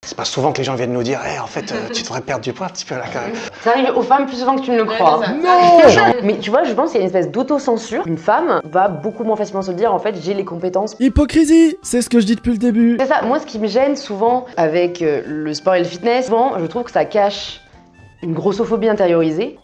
C'est pas souvent que les gens viennent nous dire hey, en fait, tu devrais perdre du poids un petit peu là quand même. Ça arrive aux femmes plus souvent que tu ne le crois. Non. Mais tu vois, je pense qu'il y a une espèce d'autocensure. Une femme va beaucoup moins facilement se dire en fait, j'ai les compétences. Hypocrisie, c'est ce que je dis depuis le début. C'est ça, moi ce qui me gêne souvent avec le sport et le fitness, souvent je trouve que ça cache une grossophobie intériorisée.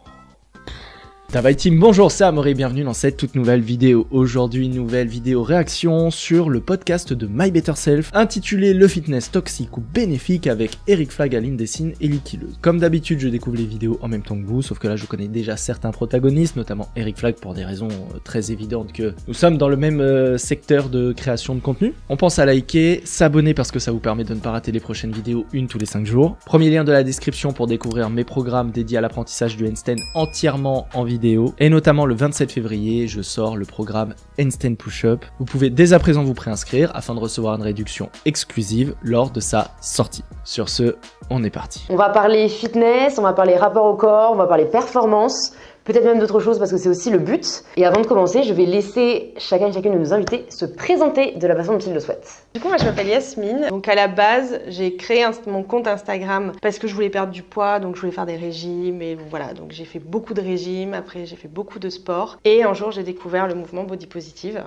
Tavaï Team, bonjour, c'est Amaury, bienvenue dans cette toute nouvelle vidéo. Aujourd'hui, nouvelle vidéo réaction sur le podcast de My Better Self, intitulé Le fitness toxique ou bénéfique avec Eric Flagg, Aline Dessine et Licky Leuz. Comme d'habitude, je découvre les vidéos en même temps que vous, sauf que là je connais déjà certains protagonistes, notamment Eric Flagg pour des raisons très évidentes que nous sommes dans le même secteur de création de contenu. On pense à liker, s'abonner parce que ça vous permet de ne pas rater les prochaines vidéos, une tous les 5 jours. Premier lien de la description pour découvrir mes programmes dédiés à l'apprentissage du handstand entièrement en vidéo. Et notamment le 27 février, je sors le programme Handstand Push-Up. Vous pouvez dès à présent vous préinscrire afin de recevoir une réduction exclusive lors de sa sortie. Sur ce, on est parti. On va parler fitness, on va parler rapport au corps, on va parler performance, peut-être même d'autres choses parce que c'est aussi le but. Et avant de commencer, je vais laisser chacun et chacune de nos invités se présenter de la façon dont ils le souhaitent. Du coup, moi je m'appelle Yasmine. Donc à la base, j'ai créé mon compte Instagram parce que je voulais perdre du poids, donc je voulais faire des régimes et voilà. Donc j'ai fait beaucoup de régimes, après j'ai fait beaucoup de sport. Et un jour, j'ai découvert le mouvement Body Positive.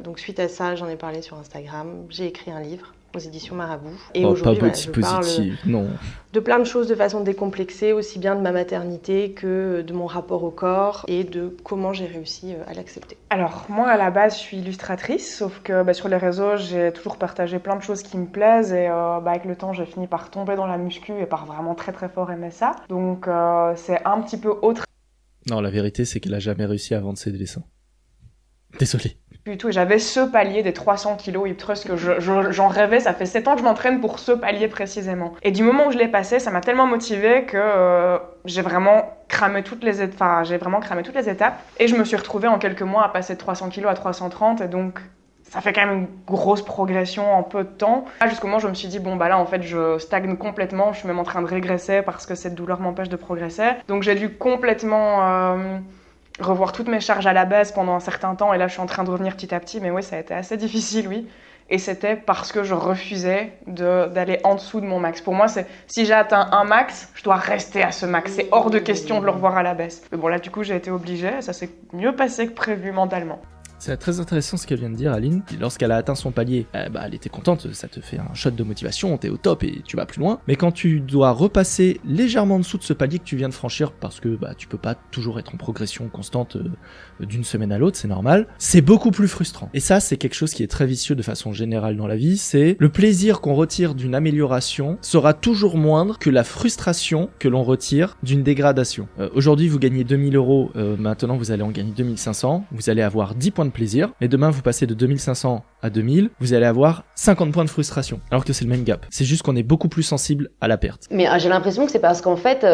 Donc suite à ça, j'en ai parlé sur Instagram. J'ai écrit un livre aux éditions Marabout. Et aujourd'hui, pas Body Positive, non. De plein de choses de façon décomplexée, aussi bien de ma maternité que de mon rapport au corps et de comment j'ai réussi à l'accepter. Alors moi à la base je suis illustratrice, sauf que sur les réseaux j'ai toujours partagé plein de choses qui me plaisent et avec le temps j'ai fini par tomber dans la muscu et par vraiment très très fort aimer ça. Donc c'est un petit peu autre. Non, la vérité c'est qu'elle a jamais réussi à vendre ses dessins. Désolé. Du tout, et j'avais ce palier des 300 kilos hip thrust que j'en rêvais, ça fait 7 ans que je m'entraîne pour ce palier précisément. Et du moment où je l'ai passé, ça m'a tellement motivée que j'ai vraiment cramé toutes les étapes et je me suis retrouvée en quelques mois à passer de 300 kilos à 330 et donc ça fait quand même une grosse progression en peu de temps. Jusqu'au moment où je me suis dit, bon là en fait je stagne complètement, je suis même en train de régresser parce que cette douleur m'empêche de progresser. Donc j'ai dû complètement revoir toutes mes charges à la baisse pendant un certain temps et là je suis en train de revenir petit à petit, mais oui ça a été assez difficile, oui. Et c'était parce que je refusais d'aller en dessous de mon max. Pour moi, c'est si j'ai atteint un max, je dois rester à ce max. C'est hors de question de le revoir à la baisse. Mais bon là du coup j'ai été obligée, ça s'est mieux passé que prévu mentalement. C'est très intéressant ce qu'elle vient de dire, Aline. Lorsqu'elle a atteint son palier, elle était contente, ça te fait un shot de motivation, t'es au top et tu vas plus loin. Mais quand tu dois repasser légèrement en dessous de ce palier que tu viens de franchir, parce que tu peux pas toujours être en progression constante d'une semaine à l'autre, c'est normal, c'est beaucoup plus frustrant. Et ça, c'est quelque chose qui est très vicieux de façon générale dans la vie, c'est le plaisir qu'on retire d'une amélioration sera toujours moindre que la frustration que l'on retire d'une dégradation. Aujourd'hui, vous gagnez 2000 €, maintenant vous allez en gagner 2500, vous allez avoir 10 points de plaisir, et demain vous passez de 2500 à 2000, vous allez avoir 50 points de frustration, alors que c'est le même gap. C'est juste qu'on est beaucoup plus sensible à la perte. Mais j'ai l'impression que c'est parce qu'en fait,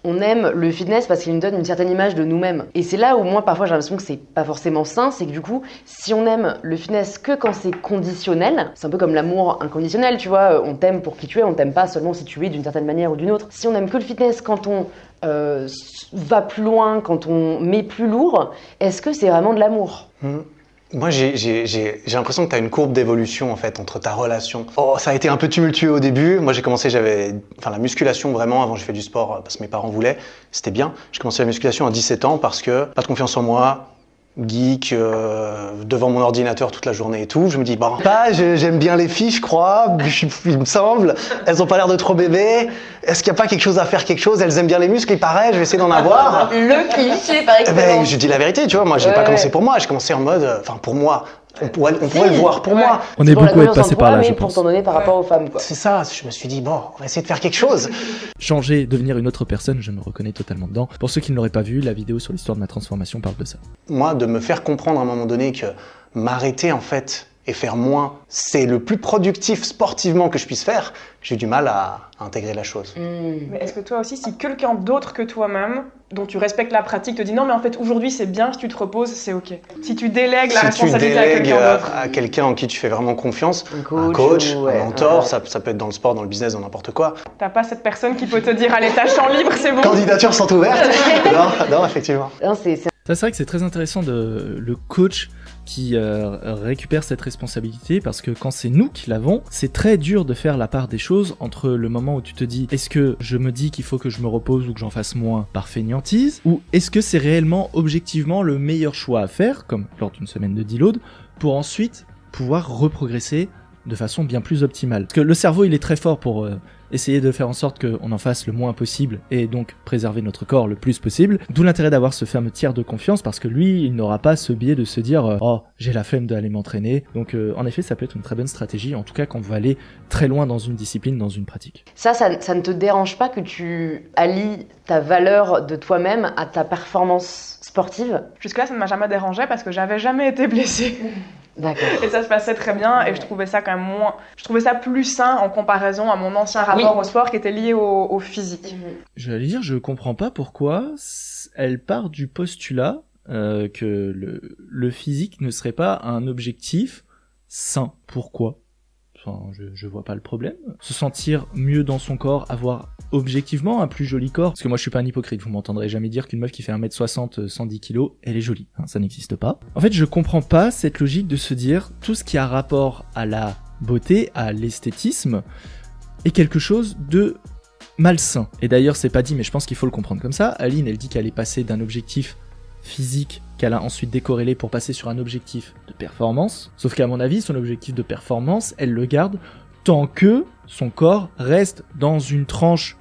on aime le fitness parce qu'il nous donne une certaine image de nous-mêmes. Et c'est là où moi parfois j'ai l'impression que c'est pas forcément sain, c'est que du coup, si on aime le fitness que quand c'est conditionnel, c'est un peu comme l'amour inconditionnel, tu vois, on t'aime pour qui tu es, on t'aime pas seulement si tu es d'une certaine manière ou d'une autre. Si on aime que le fitness quand on va plus loin, quand on met plus lourd, est-ce que c'est vraiment de l'amour ? Moi, j'ai l'impression que tu as une courbe d'évolution en fait entre ta relation. Ça a été un peu tumultueux au début. Moi, j'ai commencé, la musculation vraiment. Avant, j'ai fait du sport parce que mes parents voulaient. C'était bien. J'ai commencé la musculation à 17 ans parce que pas de confiance en moi, geek, devant mon ordinateur toute la journée et tout. Je me dis, j'aime bien les filles, je crois. Il me semble. Elles ont pas l'air de trop bébés. Est-ce qu'il n'y a pas quelque chose à faire, quelque chose? Elles aiment bien les muscles, il paraît, je vais essayer d'en avoir. Le cliché par excellence. Je dis la vérité, tu vois, moi j'ai pas commencé pour moi, j'ai commencé en mode, pour moi, on pourrait le voir pour moi. On est beaucoup être passé par là, je pense. Pour t'en donner par rapport aux femmes, quoi. C'est ça, je me suis dit, on va essayer de faire quelque chose. Changer, devenir une autre personne, je me reconnais totalement dedans. Pour ceux qui ne l'auraient pas vu, la vidéo sur l'histoire de ma transformation parle de ça. Moi, de me faire comprendre à un moment donné que m'arrêter en fait et faire moins, c'est le plus productif sportivement que je puisse faire, j'ai du mal à intégrer la chose. Mais est-ce que toi aussi, si quelqu'un d'autre que toi-même, dont tu respectes la pratique, te dit non mais en fait aujourd'hui c'est bien, si tu te reposes, c'est ok. Si tu délègues la responsabilité à quelqu'un d'autre. À quelqu'un en qui tu fais vraiment confiance, un coach, un mentor, ça peut être dans le sport, dans le business, dans n'importe quoi. T'as pas cette personne qui peut te dire allez tâche en libre, c'est bon. Candidatures sont ouvertes. Non, effectivement. C'est vrai que c'est très intéressant le coach qui récupère cette responsabilité, parce que quand c'est nous qui l'avons, c'est très dur de faire la part des choses entre le moment où tu te dis est-ce que je me dis qu'il faut que je me repose ou que j'en fasse moins par fainéantise, ou est-ce que c'est réellement objectivement le meilleur choix à faire, comme lors d'une semaine de deload, pour ensuite pouvoir reprogresser de façon bien plus optimale. Parce que le cerveau, il est très fort pour essayer de faire en sorte qu'on en fasse le moins possible et donc préserver notre corps le plus possible. D'où l'intérêt d'avoir ce fameux tiers de confiance, parce que lui, il n'aura pas ce biais de se dire oh, j'ai la flemme d'aller m'entraîner. Donc en effet, ça peut être une très bonne stratégie, en tout cas quand on veut aller très loin dans une discipline, dans une pratique. Ça ne te dérange pas que tu allies ta valeur de toi-même à ta performance sportive? Jusque-là, ça ne m'a jamais dérangé parce que j'avais jamais été blessée. D'accord. Et ça se passait très bien et je trouvais ça quand même moins... Je trouvais ça plus sain en comparaison à mon ancien rapport au sport qui était lié au physique. J'allais dire, je comprends pas pourquoi elle part du postulat que le physique ne serait pas un objectif sain. Pourquoi ? Enfin, je vois pas le problème. Se sentir mieux dans son corps, avoir objectivement un plus joli corps. Parce que moi je suis pas un hypocrite, vous m'entendrez jamais dire qu'une meuf qui fait 1m60, 110 kg, elle est jolie. Hein, ça n'existe pas. En fait, je comprends pas cette logique de se dire tout ce qui a rapport à la beauté, à l'esthétisme, est quelque chose de malsain. Et d'ailleurs, c'est pas dit, mais je pense qu'il faut le comprendre comme ça. Aline, elle dit qu'elle est passée d'un objectif physique qu'elle a ensuite décorrélé pour passer sur un objectif de performance. Sauf qu'à mon avis, son objectif de performance, elle le garde tant que son corps reste dans une tranche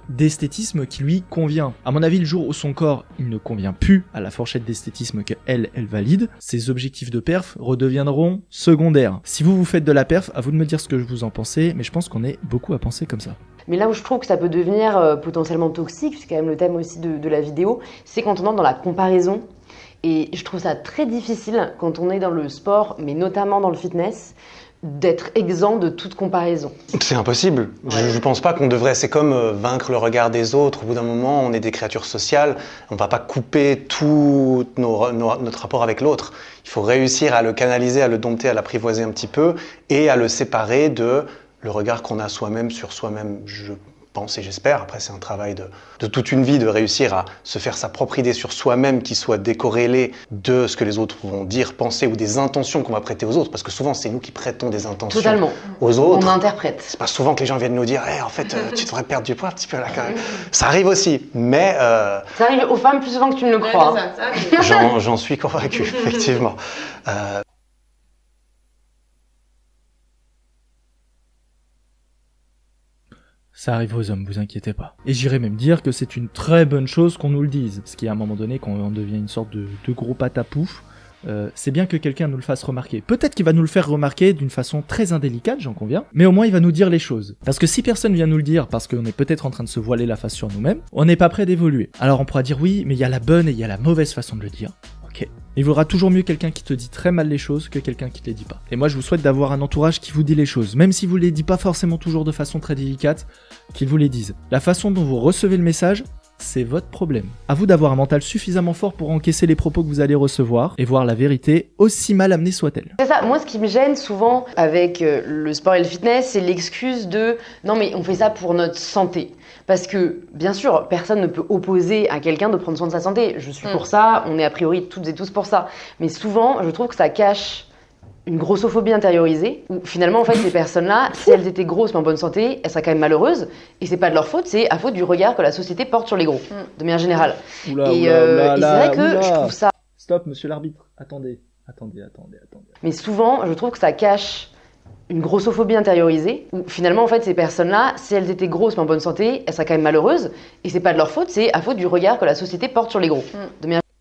d'esthétisme qui lui convient. À mon avis, le jour où son corps il ne convient plus à la fourchette d'esthétisme qu'elle valide, ses objectifs de perf redeviendront secondaires. Si vous faites de la perf, à vous de me dire ce que vous en pensez, mais je pense qu'on est beaucoup à penser comme ça. Mais là où je trouve que ça peut devenir potentiellement toxique, c'est quand même le thème aussi de la vidéo, c'est quand on entre dans la comparaison. Et je trouve ça très difficile quand on est dans le sport, mais notamment dans le fitness, d'être exempt de toute comparaison. C'est impossible. Ouais. Je pense pas qu'on devrait. C'est comme vaincre le regard des autres. Au bout d'un moment, on est des créatures sociales. On va pas couper tout notre rapport avec l'autre. Il faut réussir à le canaliser, à le dompter, à l'apprivoiser un petit peu et à le séparer de le regard qu'on a soi-même sur soi-même. Je pense et j'espère. Après, c'est un travail de toute une vie de réussir à se faire sa propre idée sur soi-même qui soit décorrélée de ce que les autres vont dire, penser ou des intentions qu'on va prêter aux autres. Parce que souvent, c'est nous qui prêtons des intentions aux autres. On interprète. C'est pas souvent que les gens viennent nous dire hey, en fait, tu devrais perdre du poids un petit peu là quand même. Ça arrive aussi, mais... Ça arrive aux femmes plus souvent que tu ne le crois. Ouais, j'en suis convaincu, effectivement. Ça arrive aux hommes, vous inquiétez pas. Et j'irais même dire que c'est une très bonne chose qu'on nous le dise. Ce qui, à un moment donné, quand on devient une sorte de gros patapouf, c'est bien que quelqu'un nous le fasse remarquer. Peut-être qu'il va nous le faire remarquer d'une façon très indélicate, j'en conviens, mais au moins il va nous dire les choses. Parce que si personne vient nous le dire, parce qu'on est peut-être en train de se voiler la face sur nous-mêmes, on n'est pas prêt d'évoluer. Alors on pourra dire oui, mais il y a la bonne et il y a la mauvaise façon de le dire. Ok. Il vaudra toujours mieux quelqu'un qui te dit très mal les choses que quelqu'un qui te les dit pas. Et moi je vous souhaite d'avoir un entourage qui vous dit les choses, même si vous les dit pas forcément toujours de façon très délicate, qu'il vous les dise. La façon dont vous recevez le message, c'est votre problème. À vous d'avoir un mental suffisamment fort pour encaisser les propos que vous allez recevoir et voir la vérité, aussi mal amenée soit-elle. C'est ça, moi ce qui me gêne souvent avec le sport et le fitness, c'est l'excuse de « non mais on fait ça pour notre santé ». Parce que, bien sûr, personne ne peut opposer à quelqu'un de prendre soin de sa santé. Je suis pour ça, on est a priori toutes et tous pour ça. Mais souvent, je trouve que ça cache une grossophobie intériorisée, où finalement, en fait, ces personnes-là, si elles étaient grosses mais en bonne santé, elles seraient quand même malheureuses. Et c'est pas de leur faute, c'est à faute du regard que la société porte sur les gros, de manière générale. Oula, et c'est vrai que je trouve ça... Stop, monsieur l'arbitre, attendez. Mais souvent, je trouve que ça cache une grossophobie intériorisée, où finalement, en fait, ces personnes-là, si elles étaient grosses mais en bonne santé, elles seraient quand même malheureuses. Et c'est pas de leur faute, c'est à faute du regard que la société porte sur les gros.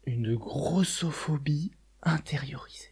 Une grossophobie intériorisée.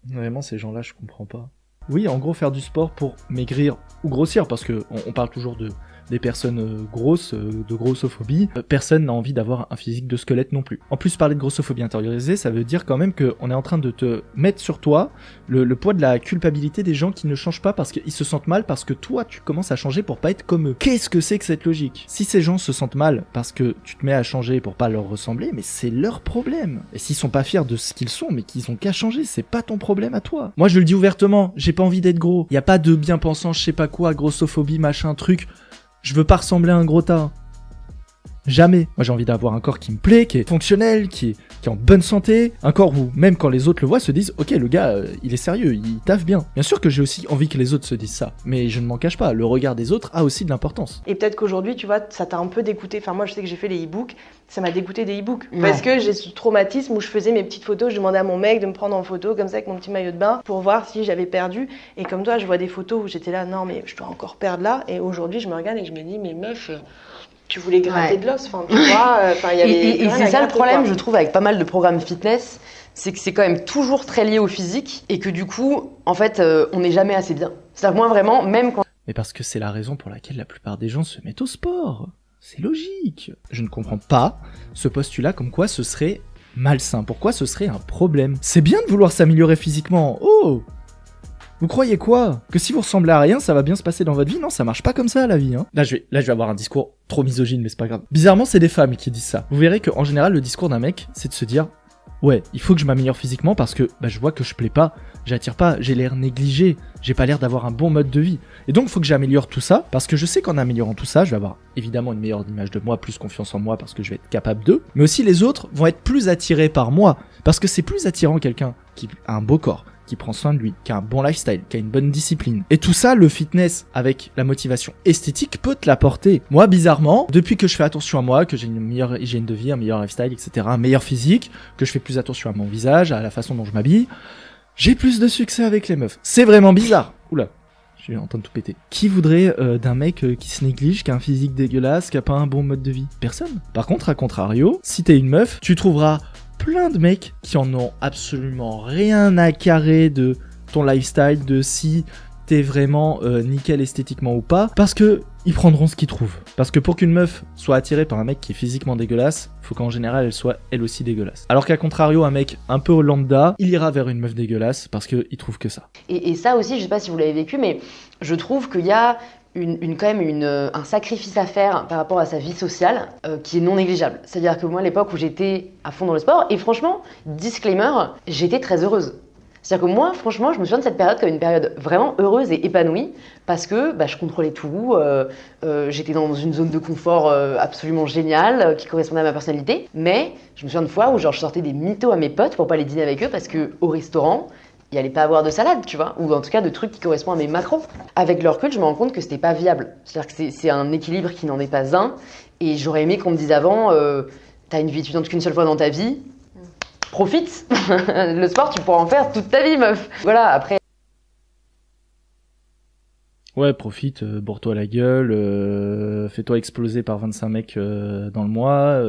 Vraiment, ces gens-là, je comprends pas. Oui, en gros, faire du sport pour maigrir ou grossir, parce que on parle toujours des personnes grosses, de grossophobie. Personne n'a envie d'avoir un physique de squelette non plus. En plus, parler de grossophobie intériorisée, ça veut dire quand même qu'on est en train de te mettre sur toi le poids de la culpabilité des gens qui ne changent pas parce qu'ils se sentent mal, parce que toi, tu commences à changer pour pas être comme eux. Qu'est-ce que c'est que cette logique ? Si ces gens se sentent mal parce que tu te mets à changer pour pas leur ressembler, mais c'est leur problème. Et s'ils sont pas fiers de ce qu'ils sont, mais qu'ils ont qu'à changer, c'est pas ton problème à toi. Moi, je le dis ouvertement, j'ai pas envie d'être gros. Y a pas de bien-pensant, je sais pas quoi, grossophobie, machin, truc. Je veux pas ressembler à un gros tas. Jamais. Moi j'ai envie d'avoir un corps qui me plaît, qui est fonctionnel, qui est en bonne santé, un corps où même quand les autres le voient se disent ok le gars il est sérieux, il taffe bien. Bien sûr que j'ai aussi envie que les autres se disent ça, mais je ne m'en cache pas, le regard des autres a aussi de l'importance. Et peut-être qu'aujourd'hui, tu vois, ça t'a un peu dégoûté. Enfin, moi, je sais que j'ai fait les e-books, ça m'a dégoûté des e-books. Ouais. Parce que j'ai ce traumatisme où je faisais mes petites photos, je demandais à mon mec de me prendre en photo, comme ça, avec mon petit maillot de bain, pour voir si j'avais perdu. Et comme toi, je vois des photos où j'étais là, non, mais je dois encore perdre là. Et aujourd'hui, je me regarde et je me dis, mais meuf, tu voulais gratter Ouais. de l'os. Enfin, tu vois, il y avait. Et rien c'est à ça le gratter, problème, quoi. je trouve, avec pas mal de programmes fitness, c'est que c'est quand même toujours très lié au physique et que du coup, en fait, on n'est jamais assez bien. C'est-à-dire que moi, vraiment, même quand Mais parce que c'est la raison pour laquelle la plupart des gens se mettent au sport. C'est logique. Je ne comprends pas ce postulat comme quoi ce serait malsain. Pourquoi ce serait un problème? C'est bien de vouloir s'améliorer physiquement. Oh! Vous croyez quoi? Que si vous ressemblez à rien, ça va bien se passer dans votre vie? Non, ça marche pas comme ça la vie. Hein. Là, je vais avoir un discours trop misogyne, mais c'est pas grave. Bizarrement, c'est des femmes qui disent ça. Vous verrez qu'en général, le discours d'un mec, c'est de se dire ouais, il faut que je m'améliore physiquement parce que je vois que je plais pas, j'attire pas, j'ai l'air négligé, j'ai pas l'air d'avoir un bon mode de vie. Et donc, il faut que j'améliore tout ça parce que je sais qu'en améliorant tout ça, je vais avoir évidemment une meilleure image de moi, plus confiance en moi parce que je vais être capable d'eux. Mais aussi, les autres vont être plus attirés par moi parce que c'est plus attirant quelqu'un qui a un beau corps, qui prend soin de lui, qui a un bon lifestyle, qui a une bonne discipline. Et tout ça, le fitness avec la motivation esthétique peut te l'apporter. Moi, bizarrement, depuis que je fais attention à moi, que j'ai une meilleure hygiène de vie, un meilleur lifestyle, etc., un meilleur physique, que je fais plus attention à mon visage, à la façon dont je m'habille, j'ai plus de succès avec les meufs. C'est vraiment bizarre. Oula, je suis en train de tout péter. Qui voudrait d'un mec qui se néglige, qui a un physique dégueulasse, qui a pas un bon mode de vie? Personne. Par contre, à contrario, si t'es une meuf, tu trouveras plein de mecs qui en ont absolument rien à carrer de ton lifestyle, de si t'es vraiment nickel esthétiquement ou pas, parce que ils prendront ce qu'ils trouvent. Parce que pour qu'une meuf soit attirée par un mec qui est physiquement dégueulasse, faut qu'en général elle soit elle aussi dégueulasse. Alors qu'à contrario, un mec un peu lambda, il ira vers une meuf dégueulasse parce qu'il trouve que ça. Et ça aussi, je sais pas si vous l'avez vécu, mais je trouve qu'il y a quand même un sacrifice à faire par rapport à sa vie sociale qui est non négligeable. C'est-à-dire que moi, à l'époque où j'étais à fond dans le sport, et franchement, disclaimer, j'étais très heureuse. C'est-à-dire que moi, franchement, je me souviens de cette période comme une période vraiment heureuse et épanouie parce que je contrôlais tout, j'étais dans une zone de confort absolument géniale qui correspondait à ma personnalité. Mais je me souviens de fois où genre, je sortais des mythos à mes potes pour pas aller dîner avec eux parce qu'au restaurant, il n'y allait pas avoir de salade, tu vois, ou en tout cas de trucs qui correspondent à mes macros. Avec le recul, je me rends compte que c'était pas viable. C'est-à-dire que c'est un équilibre qui n'en est pas un. Et j'aurais aimé qu'on me dise avant, t'as une vie étudiante qu'une seule fois dans ta vie, profite. Le sport, tu pourras en faire toute ta vie, meuf. Voilà, après. Ouais, profite, bourre-toi la gueule, fais-toi exploser par 25 mecs dans le mois.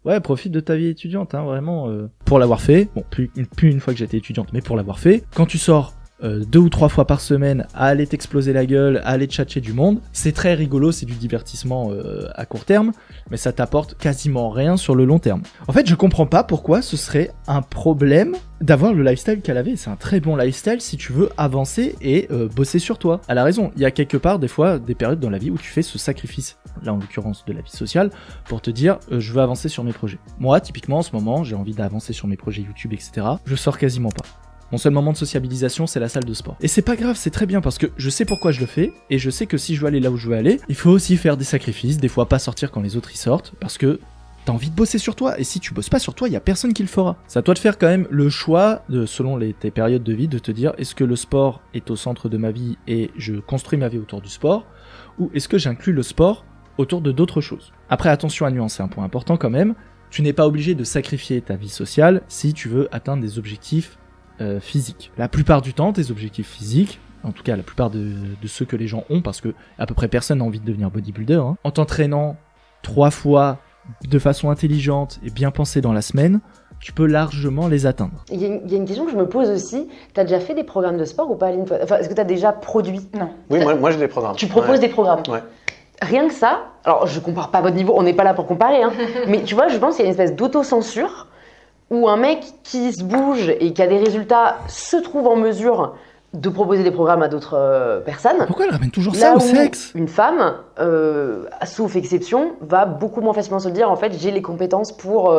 Ouais, profite de ta vie étudiante, hein, vraiment. Pour l'avoir fait, bon, plus une fois que j'étais étudiante, mais pour l'avoir fait, quand tu sors 2 ou 3 fois par semaine à aller t'exploser la gueule, à aller tchatcher du monde, c'est très rigolo, c'est du divertissement à court terme, mais ça t'apporte quasiment rien sur le long terme. En fait, je comprends pas pourquoi ce serait un problème d'avoir le lifestyle qu'elle avait. C'est un très bon lifestyle si tu veux avancer et bosser sur toi. Elle a raison, il y a quelque part des fois des périodes dans la vie où tu fais ce sacrifice, là en l'occurrence de la vie sociale, pour te dire je veux avancer sur mes projets. Moi, typiquement en ce moment, j'ai envie d'avancer sur mes projets YouTube, etc. Je sors quasiment pas. Mon seul moment de sociabilisation, c'est la salle de sport. Et c'est pas grave, c'est très bien parce que je sais pourquoi je le fais et je sais que si je veux aller là où je veux aller, il faut aussi faire des sacrifices, des fois pas sortir quand les autres y sortent parce que t'as envie de bosser sur toi et si tu bosses pas sur toi, il y a personne qui le fera. C'est à toi de faire quand même le choix selon tes périodes de vie de te dire est-ce que le sport est au centre de ma vie et je construis ma vie autour du sport ou est-ce que j'inclus le sport autour de d'autres choses. Après, attention à nuancer un point important quand même, tu n'es pas obligé de sacrifier ta vie sociale si tu veux atteindre des objectifs physiques. La plupart du temps, tes objectifs physiques, en tout cas la plupart de ceux que les gens ont, parce que à peu près personne n'a envie de devenir bodybuilder, hein, en t'entraînant 3 fois de façon intelligente et bien pensée dans la semaine, tu peux largement les atteindre. Il y a une question que je me pose aussi. T'as déjà fait des programmes de sport ou pas, Aline? Enfin, est-ce que t'as déjà produit? Non. Oui, moi j'ai des programmes. Tu proposes des programmes? Ouais. Rien que ça, alors je compare pas à votre niveau, on n'est pas là pour comparer, hein, mais tu vois, je pense qu'il y a une espèce d'autocensure où un mec qui se bouge et qui a des résultats se trouve en mesure de proposer des programmes à d'autres personnes. Pourquoi elle ramène toujours Là ça au où sexe? une femme, sauf exception, va beaucoup moins facilement se le dire, en fait, j'ai les compétences pour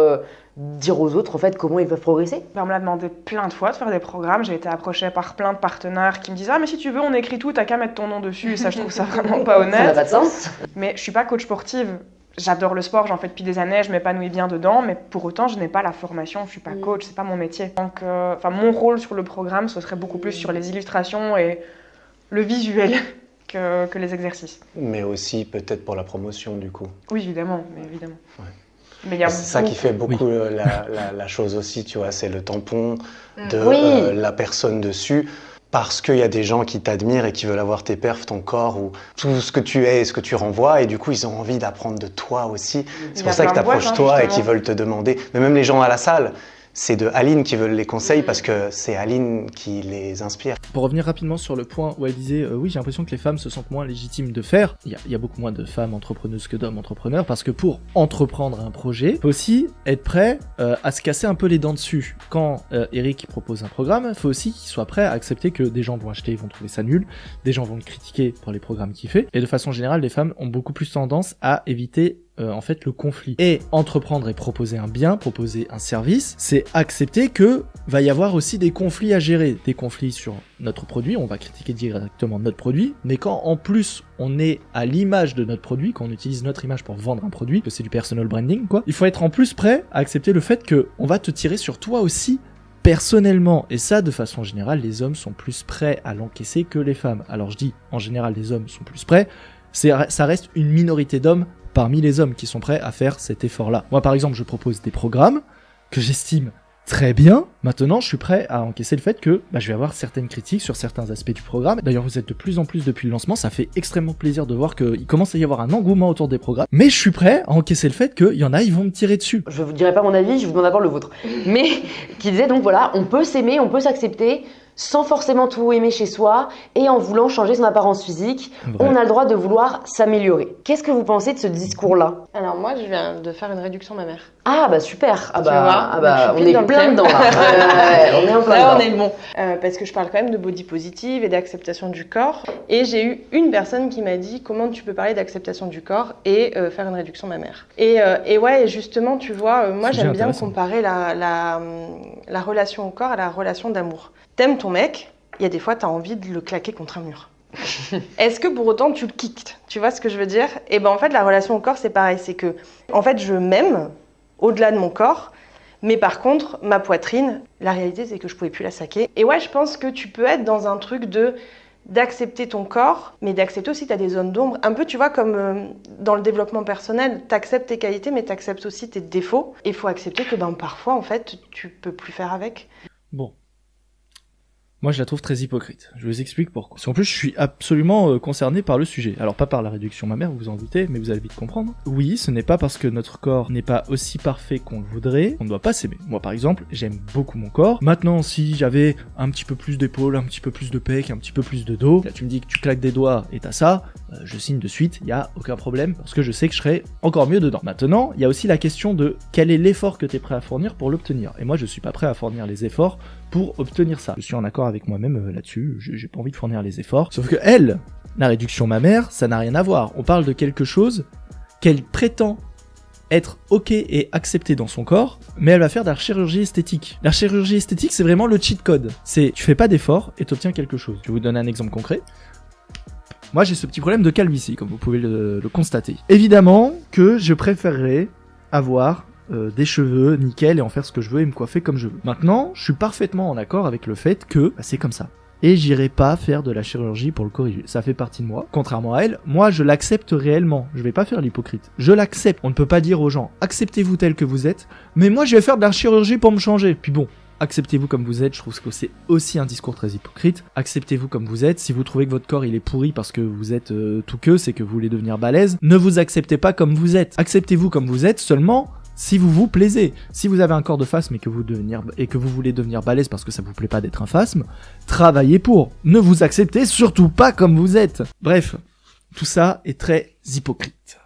dire aux autres, en fait, comment ils peuvent progresser. On me l'a demandé plein de fois de faire des programmes. J'ai été approchée par plein de partenaires qui me disent « Ah, mais si tu veux, on écrit tout, t'as qu'à mettre ton nom dessus. » Et ça, je trouve ça vraiment pas Ça n'a honnête. pas de sens. Mais je suis pas coach sportive. J'adore le sport, j'en fais depuis des années, je m'épanouis bien dedans, mais pour autant, je n'ai pas la formation, je suis pas coach, c'est pas mon métier. Donc, mon rôle sur le programme, ce serait beaucoup plus sur les illustrations et le visuel que les exercices. Mais aussi peut-être pour la promotion, du coup. Oui, évidemment, mais évidemment. Ouais. Mais il y a c'est ça qui fait beaucoup la chose aussi, tu vois, c'est le tampon de la personne dessus. Parce qu'il y a des gens qui t'admirent et qui veulent avoir tes perfs, ton corps ou tout ce que tu es et ce que tu renvoies. Et du coup, ils ont envie d'apprendre de toi aussi. C'est pour ça qu'ils t'approchent toi et qu'ils veulent te demander. Mais même les gens à la salle, c'est de Aline qui veulent les conseils parce que c'est Aline qui les inspire. Pour revenir rapidement sur le point où elle disait oui, j'ai l'impression que les femmes se sentent moins légitimes de faire. Il y a beaucoup moins de femmes entrepreneuses que d'hommes entrepreneurs parce que pour entreprendre un projet, il faut aussi être prêt à se casser un peu les dents dessus. Quand Eric propose un programme, il faut aussi qu'il soit prêt à accepter que des gens vont acheter, vont trouver ça nul, des gens vont le critiquer pour les programmes qu'il fait. Et de façon générale, les femmes ont beaucoup plus tendance à éviter le conflit. Et entreprendre et proposer un bien, proposer un service, c'est accepter que va y avoir aussi des conflits à gérer. Des conflits sur notre produit, on va critiquer directement notre produit, mais quand en plus on est à l'image de notre produit, quand on utilise notre image pour vendre un produit, que c'est du personal branding, quoi, il faut être en plus prêt à accepter le fait que on va te tirer sur toi aussi personnellement. Et ça, de façon générale, les hommes sont plus prêts à l'encaisser que les femmes. Alors je dis, en général, les hommes sont plus prêts, ça reste une minorité d'hommes parmi les hommes qui sont prêts à faire cet effort-là. Moi, par exemple, je propose des programmes que j'estime très bien. Maintenant, je suis prêt à encaisser le fait que je vais avoir certaines critiques sur certains aspects du programme. D'ailleurs, vous êtes de plus en plus depuis le lancement. Ça fait extrêmement plaisir de voir qu'il commence à y avoir un engouement autour des programmes. Mais je suis prêt à encaisser le fait qu'il y en a, ils vont me tirer dessus. Je vous dirai pas mon avis, je vous demande d'abord le vôtre. Mais qui disait donc voilà, on peut s'aimer, on peut s'accepter sans forcément tout aimer chez soi et en voulant changer son apparence physique. Vrai. On a le droit de vouloir s'améliorer. Qu'est-ce que vous pensez de ce discours-là? Alors moi, je viens de faire une réduction mammaire. Ah bah super, Tu vois, on est plein dedans là. On est en plein Là, dedans. on est bon. Parce que je parle quand même de body positive et d'acceptation du corps. Et j'ai eu une personne qui m'a dit comment tu peux parler d'acceptation du corps et faire une réduction mammaire. Et ouais, justement, tu vois, moi j'aime bien comparer la relation au corps à la relation d'amour. T'aimes ton mec, il y a des fois t'as envie de le claquer contre un mur. Est-ce que pour autant tu le kicks? Tu vois ce que je veux dire? Et ben en fait la relation au corps c'est pareil, c'est que en fait je m'aime au-delà de mon corps, mais par contre ma poitrine, la réalité c'est que je pouvais plus la saquer. Et ouais, je pense que tu peux être dans un truc d'accepter ton corps, mais d'accepter aussi que tu as des zones d'ombre. Un peu, tu vois, comme dans le développement personnel, tu acceptes tes qualités, mais tu acceptes aussi tes défauts. Et il faut accepter que parfois, en fait, tu peux plus faire avec. Bon. Moi, je la trouve très hypocrite. Je vous explique pourquoi. Parce qu'en plus, je suis absolument concerné par le sujet. Alors, pas par la réduction mammaire, vous vous en doutez, mais vous allez vite comprendre. Oui, ce n'est pas parce que notre corps n'est pas aussi parfait qu'on le voudrait, qu'on ne doit pas s'aimer. Moi, par exemple, j'aime beaucoup mon corps. Maintenant, si j'avais un petit peu plus d'épaules, un petit peu plus de pecs, un petit peu plus de dos, là, tu me dis que tu claques des doigts et t'as ça, je signe de suite, il y a aucun problème, parce que je sais que je serai encore mieux dedans. Maintenant, il y a aussi la question de quel est l'effort que tu es prêt à fournir pour l'obtenir. Et moi, je suis pas prêt à fournir les efforts pour obtenir ça. Je suis en accord avec moi-même là-dessus, j'ai pas envie de fournir les efforts. Sauf que elle, la réduction mammaire, ça n'a rien à voir. On parle de quelque chose qu'elle prétend être ok et accepté dans son corps, mais elle va faire de la chirurgie esthétique. La chirurgie esthétique, c'est vraiment le cheat code. C'est tu fais pas d'efforts et t'obtiens quelque chose. Je vais vous donner un exemple concret. Moi, j'ai ce petit problème de calvitie, comme vous pouvez le constater. Évidemment que je préférerais avoir des cheveux nickel et en faire ce que je veux et me coiffer comme je veux. Maintenant, je suis parfaitement en accord avec le fait que c'est comme ça. Et j'irai pas faire de la chirurgie pour le corriger. Ça fait partie de moi. Contrairement à elle, moi je l'accepte réellement. Je vais pas faire l'hypocrite. Je l'accepte. On ne peut pas dire aux gens, acceptez-vous tel que vous êtes, mais moi je vais faire de la chirurgie pour me changer. Puis bon, acceptez-vous comme vous êtes, je trouve que c'est aussi un discours très hypocrite. Acceptez-vous comme vous êtes. Si vous trouvez que votre corps il est pourri parce que vous êtes tout queue, c'est que vous voulez devenir balèze, ne vous acceptez pas comme vous êtes. Acceptez-vous comme vous êtes seulement si vous vous plaisez. Si vous avez un corps de phasme et que vous voulez devenir balèze parce que ça vous plaît pas d'être un phasme, travaillez pour. Ne vous acceptez surtout pas comme vous êtes. Bref, tout ça est très hypocrite.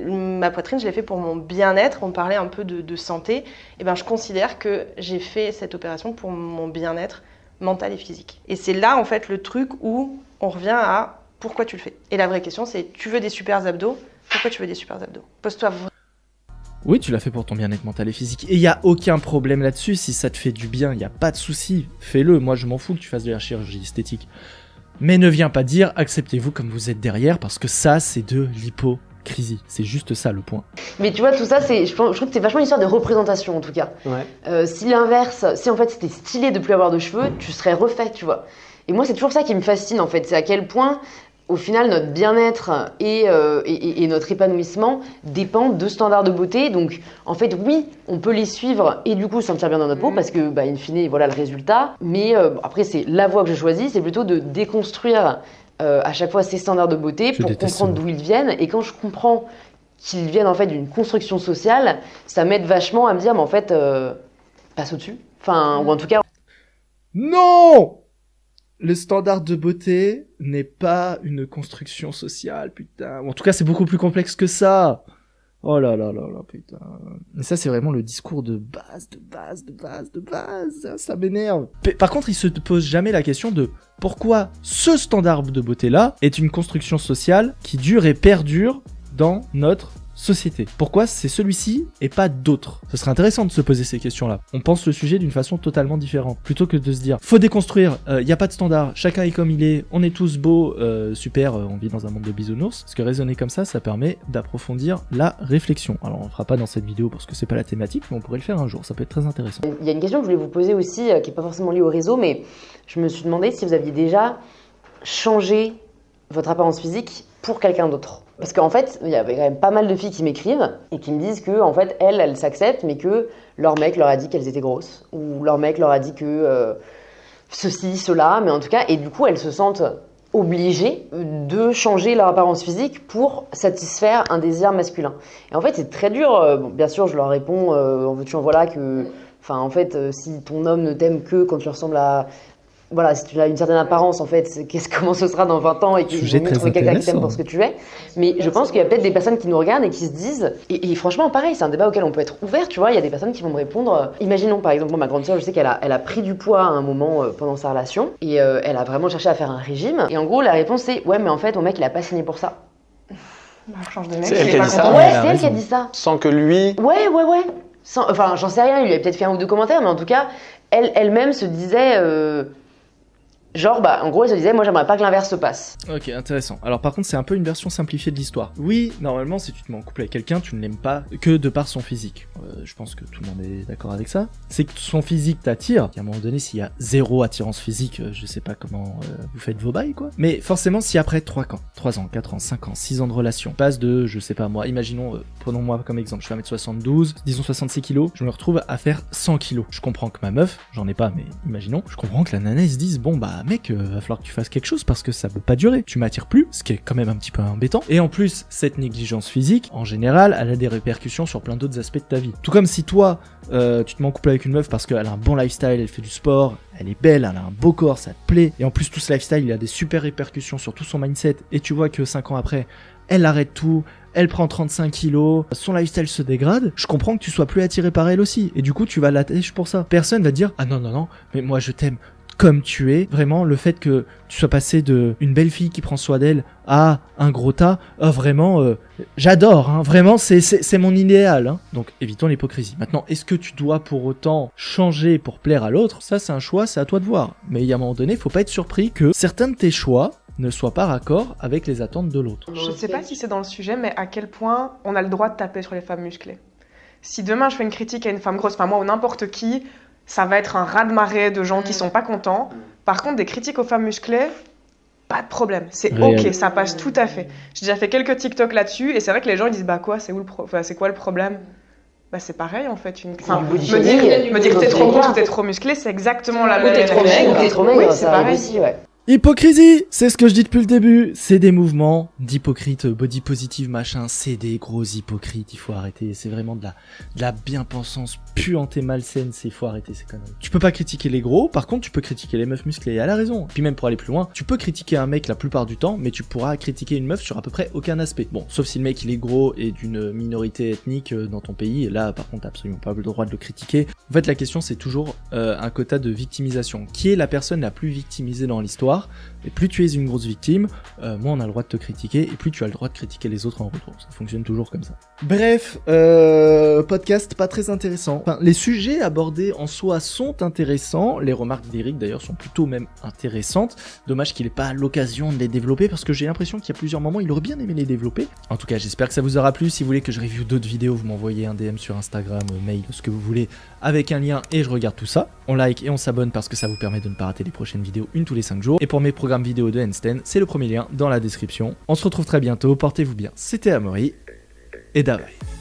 Ma poitrine, je l'ai fait pour mon bien-être. On parlait un peu de santé. Et ben, je considère que j'ai fait cette opération pour mon bien-être mental et physique. Et c'est là, en fait, le truc où on revient à pourquoi tu le fais. Et la vraie question, c'est tu veux des super abdos? Pourquoi tu veux des super abdos? Pose-toi vraiment. Oui, tu l'as fait pour ton bien-être mental et physique. Et il n'y a aucun problème là-dessus. Si ça te fait du bien, il n'y a pas de souci. Fais-le. Moi, je m'en fous que tu fasses de la chirurgie esthétique. Mais ne viens pas dire acceptez-vous comme vous êtes derrière parce que ça, c'est de l'hypocrisie. hypocrisie. C'est juste ça le point. Mais tu vois, tout ça, je trouve que c'est vachement une histoire de représentation en tout cas. Ouais. Si l'inverse, si en fait c'était stylé de plus avoir de cheveux, tu serais refait, tu vois. Et moi, c'est toujours ça qui me fascine en fait, c'est à quel point, au final, notre bien-être et notre épanouissement dépendent de standards de beauté. Donc, en fait, oui, on peut les suivre et du coup se sentir bien dans notre peau parce que, in fine, voilà le résultat. Mais après, c'est la voie que je choisis, c'est plutôt de déconstruire à chaque fois ces standards de beauté pour comprendre d'où ils viennent. Et quand je comprends qu'ils viennent en fait d'une construction sociale, ça m'aide vachement à me dire, mais en fait, passe au-dessus. Enfin, ou en tout cas... Non! Le standard de beauté n'est pas une construction sociale, putain. En tout cas, c'est beaucoup plus complexe que ça. Oh là là là là, putain. Et ça, c'est vraiment le discours de base. Ça m'énerve. Par contre, il se pose jamais la question de pourquoi ce standard de beauté-là est une construction sociale qui dure et perdure dans notre société. Pourquoi c'est celui-ci et pas d'autres? Ce serait intéressant de se poser ces questions-là. On pense le sujet d'une façon totalement différente. Plutôt que de se dire, faut déconstruire, y a pas de standard, chacun est comme il est, on est tous beaux, super, on vit dans un monde de bisounours. Parce que raisonner comme ça permet d'approfondir la réflexion. Alors on le fera pas dans cette vidéo parce que c'est pas la thématique, mais on pourrait le faire un jour, ça peut être très intéressant. Il y a une question que je voulais vous poser aussi, qui est pas forcément liée au réseau, mais je me suis demandé si vous aviez déjà changé votre apparence physique pour quelqu'un d'autre. Parce qu'en fait, il y avait quand même pas mal de filles qui m'écrivent et qui me disent que en fait, elles s'acceptent, mais que leur mec leur a dit qu'elles étaient grosses, ou leur mec leur a dit que ceci, cela, mais en tout cas, et du coup, elles se sentent obligées de changer leur apparence physique pour satisfaire un désir masculin. Et en fait, c'est très dur. Bon, bien sûr, je leur réponds en veux-tu en voilà que, enfin, en fait, si ton homme ne t'aime que quand tu ressembles à voilà, si tu as une certaine apparence, en fait, comment ce sera dans 20 ans et qu'il vaut mieux trouver quelqu'un qui t'aime pour ce que tu es. Mais je pense qu'il y a peut-être des personnes qui nous regardent et qui se disent, et franchement, pareil, c'est un débat auquel on peut être ouvert, tu vois, il y a des personnes qui vont me répondre, imaginons par exemple, ma grande sœur, je sais qu'elle a pris du poids à un moment pendant sa relation, et elle a vraiment cherché à faire un régime, et en gros, la réponse c'est, ouais, mais en fait, ton mec, il a pas signé pour ça. Bah, change de mec, C'est elle qui a dit ça. Ouais, c'est elle qui a dit ça. Sans que lui... Ouais. Enfin, j'en sais rien, il lui a peut-être fait un ou deux commentaires, mais en tout cas, elle-même se disait... Genre, en gros, elle se disait, moi, j'aimerais pas que l'inverse se passe. Ok, intéressant. Alors, par contre, c'est un peu une version simplifiée de l'histoire. Oui, normalement, si tu te mets en couple avec quelqu'un, tu ne l'aimes pas que de par son physique. Je pense que tout le monde est d'accord avec ça. C'est que son physique t'attire. À un moment donné, s'il y a zéro attirance physique, je sais pas comment vous faites vos bails, quoi. Mais forcément, si après 3 ans, 4 ans, 5 ans, 6 ans de relation, passe de, je sais pas moi, imaginons, prenons moi comme exemple, je fais 1m72, disons 66 kilos, je me retrouve à faire 100 kilos. Je comprends que ma meuf, j'en ai pas, mais imaginons, je comprends que la nana, elle se dise, bon, mec, va falloir que tu fasses quelque chose parce que ça peut pas durer. Tu m'attires plus, ce qui est quand même un petit peu embêtant. Et en plus, cette négligence physique, en général, elle a des répercussions sur plein d'autres aspects de ta vie. Tout comme si toi, tu te mets en couple avec une meuf parce qu'elle a un bon lifestyle, elle fait du sport, elle est belle, elle a un beau corps, ça te plaît. Et en plus, tout ce lifestyle, il a des super répercussions sur tout son mindset. Et tu vois que 5 ans après, elle arrête tout, elle prend 35 kilos, son lifestyle se dégrade, je comprends que tu sois plus attiré par elle aussi. Et du coup, tu vas l'attacher pour ça. Personne va te dire, ah non, mais moi je t'aime comme tu es. Vraiment, le fait que tu sois passé de une belle fille qui prend soin d'elle à un gros tas, vraiment, j'adore, hein, vraiment, c'est mon idéal. Hein. Donc, évitons l'hypocrisie. Maintenant, est-ce que tu dois pour autant changer pour plaire à l'autre? Ça, c'est un choix, c'est à toi de voir. Mais il y a un moment donné, faut pas être surpris que certains de tes choix ne soient pas raccord avec les attentes de l'autre. Je sais pas si c'est dans le sujet, mais à quel point on a le droit de taper sur les femmes musclées. Si demain je fais une critique à une femme grosse, enfin moi ou n'importe qui, ça va être un raz-de-marée de gens qui sont pas contents. Par contre, des critiques aux femmes musclées, pas de problème. C'est ok, ça passe tout à fait. J'ai déjà fait quelques TikTok là-dessus et c'est vrai que les gens ils disent quoi, c'est quoi le problème? C'est pareil en fait. Me dire que t'es trop grosse ou t'es trop musclé, c'est exactement la même chose. T'es trop maigre, oui, c'est pareil. Aussi, ouais. Hypocrisie, c'est ce que je dis depuis le début, c'est des mouvements d'hypocrites, body positive machin, c'est des gros hypocrites, il faut arrêter, c'est vraiment de la bien-pensance puante et malsaine, il faut arrêter ces conneries. Tu peux pas critiquer les gros, par contre tu peux critiquer les meufs musclées, et elle a raison. Puis même pour aller plus loin, tu peux critiquer un mec la plupart du temps, mais tu pourras critiquer une meuf sur à peu près aucun aspect. Bon, sauf si le mec il est gros et d'une minorité ethnique dans ton pays, et là par contre t'as absolument pas le droit de le critiquer. En fait la question c'est toujours un quota de victimisation. Qui est la personne la plus victimisée dans l'histoire? histoire. Et plus tu es une grosse victime, moins on a le droit de te critiquer, et plus tu as le droit de critiquer les autres en retour. Ça fonctionne toujours comme ça. Bref, podcast pas très intéressant. Enfin, les sujets abordés en soi sont intéressants, les remarques d'Eric d'ailleurs sont plutôt même intéressantes. Dommage qu'il n'ait pas l'occasion de les développer, parce que j'ai l'impression qu'il y a plusieurs moments, il aurait bien aimé les développer. En tout cas, j'espère que ça vous aura plu. Si vous voulez que je review d'autres vidéos, vous m'envoyez un DM sur Instagram, mail, ce que vous voulez, avec un lien, et je regarde tout ça. On like et on s'abonne parce que ça vous permet de ne pas rater les prochaines vidéos une tous les 5 jours. Et pour mes programmes vidéo de Handstand, c'est le premier lien dans la description. On se retrouve très bientôt, portez-vous bien. C'était Amaury, et Davai.